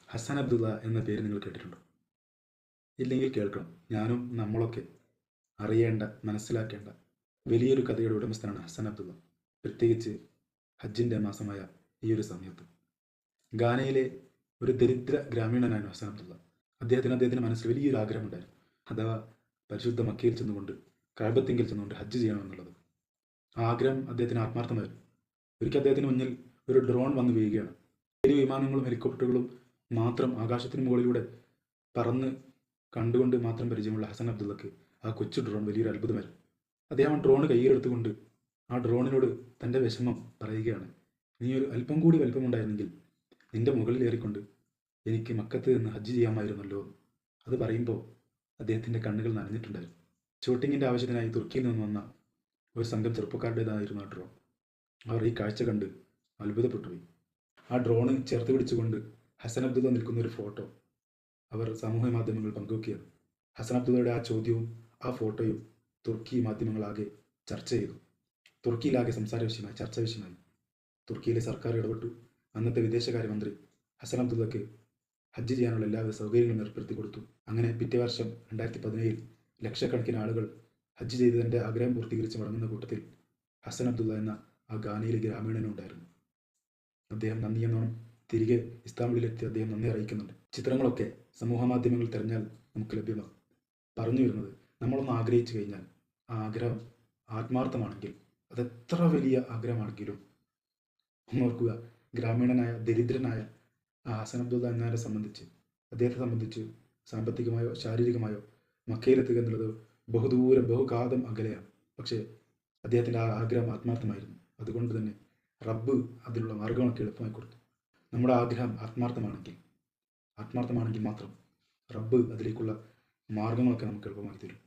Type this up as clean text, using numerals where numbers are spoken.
ഹസൻ അബ്ദുള്ള എന്ന പേര് നിങ്ങൾ കേട്ടിട്ടുണ്ടോ? ഇല്ലെങ്കിൽ കേൾക്കണം. ഞാനും നമ്മളൊക്കെ അറിയേണ്ട, മനസ്സിലാക്കേണ്ട വലിയൊരു കഥയുടെ ഉടമസ്ഥനാണ് ഹസൻ അബ്ദുള്ള. പ്രത്യേകിച്ച് ഹജ്ജിൻ്റെ മാസമായ ഈ ഒരു സമയത്ത്. ഗാനയിലെ ഒരു ദരിദ്ര ഗ്രാമീണനായിരുന്നു ഹസൻ അബ്ദുള്ള. അദ്ദേഹത്തിന് മനസ്സിൽ വലിയൊരു ആഗ്രഹമുണ്ടായിരുന്നു. അഥവാ പരിശുദ്ധ മക്കയിൽ ചെന്നുകൊണ്ട്, കഅബത്തിങ്കിൽ ചെന്നുകൊണ്ട് ഹജ്ജ് ചെയ്യണമെന്നുള്ളത്. ആ ആഗ്രഹം അദ്ദേഹത്തിന് ആത്മാർത്ഥമായിരുന്നു. ഒരിക്കൽ അദ്ദേഹത്തിന് മുന്നിൽ ഒരു ഡ്രോൺ വന്ന് വീഴുകയാണ്. വലിയ വിമാനങ്ങളും ഹെലികോപ്റ്ററുകളും മാത്രം ആകാശത്തിന് മുകളിലൂടെ പറന്ന് കണ്ടുകൊണ്ട് മാത്രം പരിചയമുള്ള ഹസൻ അബ്ദുള്ളക്ക് ആ കൊച്ചു ഡ്രോൺ വലിയൊരു അത്ഭുതമായിരുന്നു. അദ്ദേഹം ആ ഡ്രോൺ കയ്യിലെടുത്തുകൊണ്ട് ആ ഡ്രോണിനോട് തൻ്റെ വിഷമം പറയുകയാണ്. നീ ഒരു അല്പം കൂടി വലിപ്പമുണ്ടായിരുന്നെങ്കിൽ നിന്റെ മുകളിലേറിക്കൊണ്ട് എനിക്ക് മക്കത്ത് നിന്ന് ഹജ്ജ് ചെയ്യാമായിരുന്നല്ലോ. അത് പറയുമ്പോൾ അദ്ദേഹത്തിൻ്റെ കണ്ണുകൾ നനഞ്ഞിട്ടുണ്ടായിരുന്നു. ഷൂട്ടിങ്ങിൻ്റെ ആവശ്യത്തിനായി തുർക്കിയിൽ നിന്ന് വന്ന ഒരു സംഘം ചെറുപ്പക്കാരുടേതായിരുന്നു ആ ഡ്രോൺ. അവർ ഈ കാഴ്ച കണ്ട് അത്ഭുതപ്പെട്ടുപോയി. ആ ഡ്രോണ് ചേർത്ത് പിടിച്ചുകൊണ്ട് ഹസൻ അബ്ദുള്ള നിൽക്കുന്ന ഒരു ഫോട്ടോ അവർ സാമൂഹ്യ മാധ്യമങ്ങൾ പങ്കുവെക്കുകയാണ്. ഹസൻ അബ്ദുള്ളയുടെ ആ ചോദ്യവും ആ ഫോട്ടോയും തുർക്കി മാധ്യമങ്ങളാകെ ചർച്ച ചെയ്തു. തുർക്കിയിലാകെ സംസാര വിഷയമായി, ചർച്ചാ വിഷയമായി. തുർക്കിയിലെ സർക്കാർ ഇടപെട്ടു. അന്നത്തെ വിദേശകാര്യമന്ത്രി ഹസൻ അബ്ദുള്ളക്ക് ഹജ്ജ് ചെയ്യാനുള്ള എല്ലാവിധ സൗകര്യങ്ങളും ഏർപ്പെടുത്തി കൊടുത്തു. അങ്ങനെ പിറ്റേ വർഷം 2017 ലക്ഷക്കണക്കിന് ആളുകൾ ഹജ്ജ് ചെയ്തതിൻ്റെ ആഗ്രഹം പൂർത്തീകരിച്ച് മടങ്ങുന്ന കൂട്ടത്തിൽ ഹസൻ അബ്ദുള്ള എന്ന ആ ഗാനയിലെ ഗ്രാമീണനുണ്ടായിരുന്നു. അദ്ദേഹം നന്ദി എന്നോണം തിരികെ ഇസ്താംബുളിലെത്തി അദ്ദേഹം നന്ദി അറിയിക്കുന്നുണ്ട്. ചിത്രങ്ങളൊക്കെ സമൂഹ മാധ്യമങ്ങളിൽ തിരഞ്ഞാൽ നമുക്ക് ലഭ്യമാകും. പറഞ്ഞു വരുന്നത്, നമ്മളൊന്ന് ആഗ്രഹിച്ചു കഴിഞ്ഞാൽ ആ ആഗ്രഹം ആത്മാർത്ഥമാണെങ്കിൽ, അതെത്ര വലിയ ആഗ്രഹമാണെങ്കിലും, ഓർക്കുക, ഗ്രാമീണനായ ദരിദ്രനായ ആ ഹസൻ അബ്ദുള്ള എന്നാരെ സംബന്ധിച്ച്, അദ്ദേഹത്തെ സംബന്ധിച്ച് സാമ്പത്തികമായോ ശാരീരികമായോ മക്കയിലെത്തുക എന്നുള്ളത് ബഹുദൂരം, ബഹുകാതം അകലെയാണ്. പക്ഷേ അദ്ദേഹത്തിൻ്റെ ആ ആഗ്രഹം ആത്മാർത്ഥമായിരുന്നു. അതുകൊണ്ട് തന്നെ റബ്ബ് അതിലുള്ള മാർഗങ്ങളൊക്കെ എളുപ്പമായി കൊടുത്തു. നമ്മുടെ ആഗ്രഹം ആത്മാർത്ഥമാണെങ്കിൽ മാത്രം റബ്ബ് അതിലേക്കുള്ള മാർഗങ്ങളൊക്കെ നമുക്ക് എളുപ്പമാക്കി തരും.